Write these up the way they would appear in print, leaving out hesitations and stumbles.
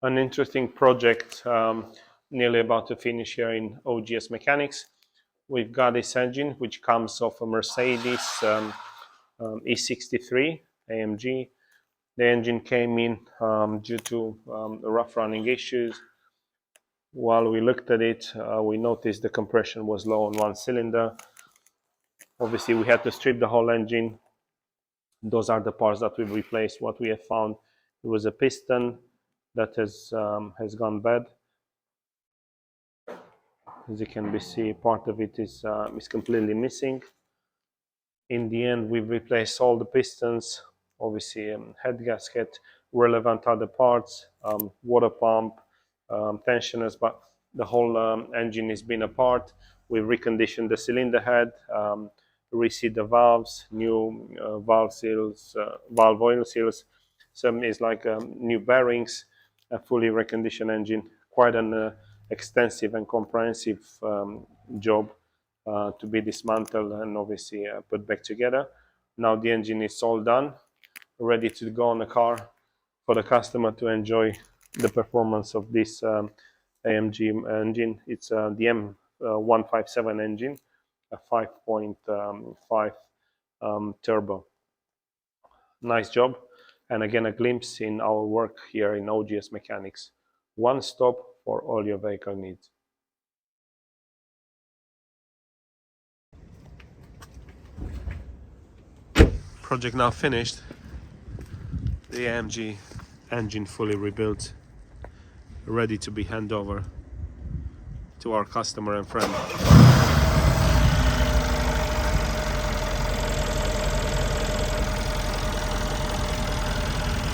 An interesting project, nearly about to finish here in OGS Mechanics. We've got this engine which comes off a Mercedes E63 AMG. The engine came in due to rough running issues. While we looked at it, we noticed the compression was low on one cylinder. Obviously, we had to strip the whole engine. Those are the parts that we've replaced. What we have found, it was a piston that has gone bad. As you can see, part of it is completely missing. In the end, we've replaced all the pistons, obviously head gasket, relevant other parts, water pump, tensioners, but the whole engine has been apart. We've reconditioned the cylinder head, reseat the valves, new valve seals, valve oil seals. Some is like new bearings, a fully reconditioned engine. Quite an extensive and comprehensive job to be dismantled and obviously put back together. Now the engine is all done, ready to go on the car for the customer to enjoy the performance of this AMG engine. It's the M157 engine, a 5.5 turbo. Nice job, and again a glimpse in our work here in OGS Mechanics. One stop for all your vehicle needs. Project now finished. The AMG engine fully rebuilt, ready to be handed over to our customer and friend.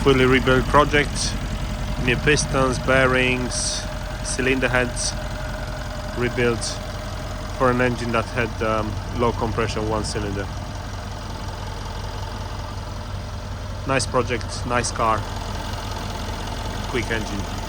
Fully rebuilt project, new pistons, bearings, cylinder heads rebuilt for an engine that had low compression one cylinder. Nice project, nice car, quick engine.